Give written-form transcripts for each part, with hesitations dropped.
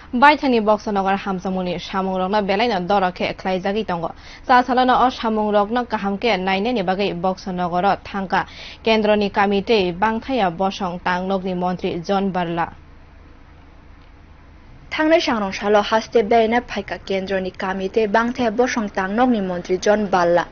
बायथानि बक्सनगर हामसामुनि सामुंरकना बेलायना दरखे ख्लाइजागि दङ चासालाना अ सामुंरकना काहामके नायनायनि बागै बक्सनगर थांका केन्द्रनि कमिटि बांथाया बसं तांनगनि मन्त्री जन बारला थांनाय सांरंसालो हास्ते बेना फाइका केन्द्रनि कमिटि बांथाया बसं तांनगनि मन्त्री जन बारला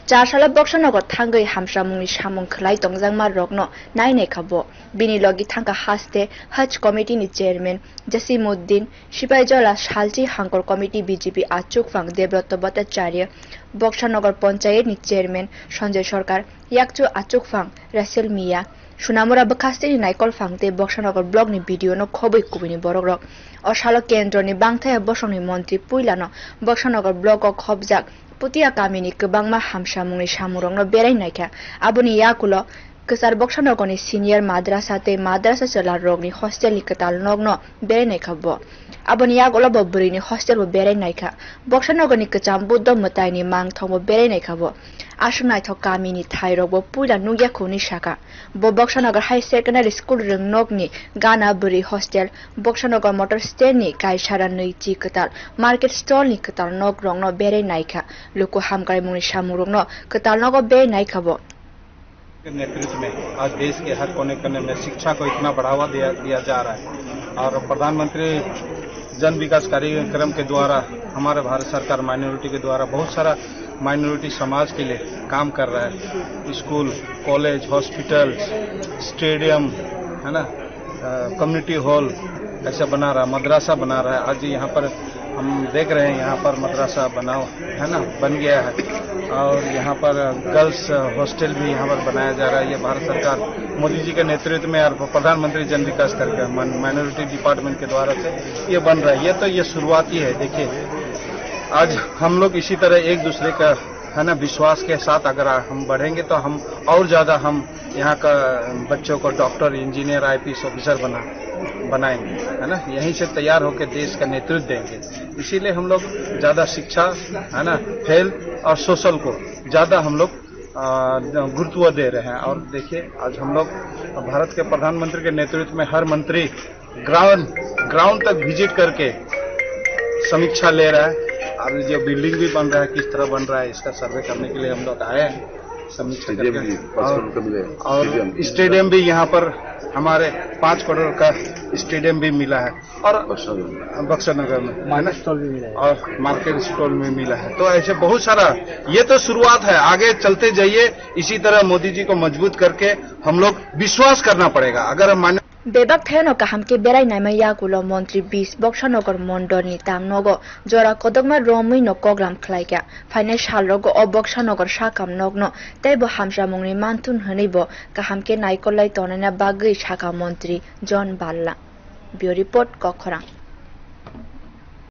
चारसाला बक्सनगर थांगै हामसामुंनि सामुं खलाय तंजांमा रकनो नायनाय खाबो बिनि लगी थांका हास्ते हज कमिटिनि चेयरमैन जसीमुद्दीन सिपाहीजला सालची हांकर कमिटी बीजेपी आचुकफांग देवव्रत भट्टाचार्य बक्सनगर पंचायतनि चेयरमैन संजय सरकार याकचु आचुकफांग रासेल मिया सुनामुरा बखास्तेनि नायकल फांते बक्सनगर ब्लॉकनि भिडियो न खबै कुबिनि बरगरक असालो केन्द्रनि बांथाया बसंनि मन्त्री पुइलानो बक्सनगर ब्लॉक खबजाक पुतिया कामिनि गोबांमा हामसामुंनि सामुरंनो बेरायनायखा आबुनि याकुलो केसार बक्सनगरनि सिनियर माद्रासाते माद्रासा चला रोगनि हस्टेलनि कताल नगनो बेरायनायखाबो आबुनि याकुलो बबुरिनि हस्टेलबो बेरायनायखा बक्सनगरनि कचाम बुद्ध मतायनि मांथंबो बेरायनायखाबो आसुनायथ कामिनि थाइरगबो पुइला नुग्याखुनि साका बक्सनगर हाई सेकेन्डारि स्कुल रोंनगनि गाना बुरी हस्टेल बक्सनगर मोटर स्टेन्डनि गायसारा नैथि कताल मार्केट स्टलनि कताल नग रंनो बेरायनायखा लुकु हामगाय मुनि सामुरंनो कताल नगो बेरायनायखाबो के नेतृत्व में आज देश के हर कोने कोने में शिक्षा को इतना बढ़ावा दिया जा रहा है और प्रधानमंत्री जन विकास कार्यक्रम के द्वारा हमारे भारत सरकार माइनॉरिटी के द्वारा बहुत सारा माइनॉरिटी समाज के लिए काम कर रहा है। स्कूल, कॉलेज, हॉस्पिटल, स्टेडियम, है ना, कम्युनिटी हॉल ऐसा बना रहा है, मदरसा बना रहा है। आज यहाँ पर हम देख रहे हैं यहाँ पर मदरसा बना है ना, बन गया है और यहाँ पर गर्ल्स हॉस्टल भी यहाँ पर बनाया जा रहा है। ये भारत सरकार मोदी जी के नेतृत्व में और प्रधानमंत्री जन विकास कार्यक्रम माइनॉरिटी डिपार्टमेंट के द्वारा से ये बन रहा है। ये तो ये शुरुआत ही है। देखिए आज हम लोग इसी तरह एक दूसरे का है ना विश्वास के साथ अगर हम बढ़ेंगे तो हम और ज्यादा हम यहाँ का बच्चों को डॉक्टर, इंजीनियर, आईपीएस ऑफिसर बनाएंगे, है ना, यहीं से तैयार होकर देश का नेतृत्व देंगे। इसीलिए हम लोग ज्यादा शिक्षा, है ना, हेल्थ और सोशल को ज्यादा हम लोग गुरुत्व दे रहे हैं। और देखिए आज हम लोग भारत के प्रधानमंत्री के नेतृत्व में हर मंत्री ग्राउंड तक विजिट करके समीक्षा ले रहा है। अब जो बिल्डिंग भी बन रहा है किस तरह बन रहा है इसका सर्वे करने के लिए हम लोग आए हैं समीक्षा करके। और स्टेडियम भी यहाँ पर हमारे 5 करोड़ का स्टेडियम भी मिला है और बक्सरनगर में मार्केट स्टॉल भी मिला है और मार्केट स्टॉल में मिला है। तो ऐसे बहुत सारा, ये तो शुरुआत है, आगे चलते जाइए। इसी तरह मोदी जी को मजबूत करके हम लोग विश्वास करना पड़ेगा। अगर हम बेबाक फेनो काहामके बेरायनायमा याकुलो मंत्री 20 बक्सनगर मंडलनि तांनगो जरा कदकमा रमैनो कग्राम खलायका फाइनाय सालरगो अ बक्सनगर साकाम नगनो तैबो हामसामुंनि मानथुन हनैबो काहामके नायकलाय तनायना बागै साका मंत्री जन बारला। Bureau report कखरा।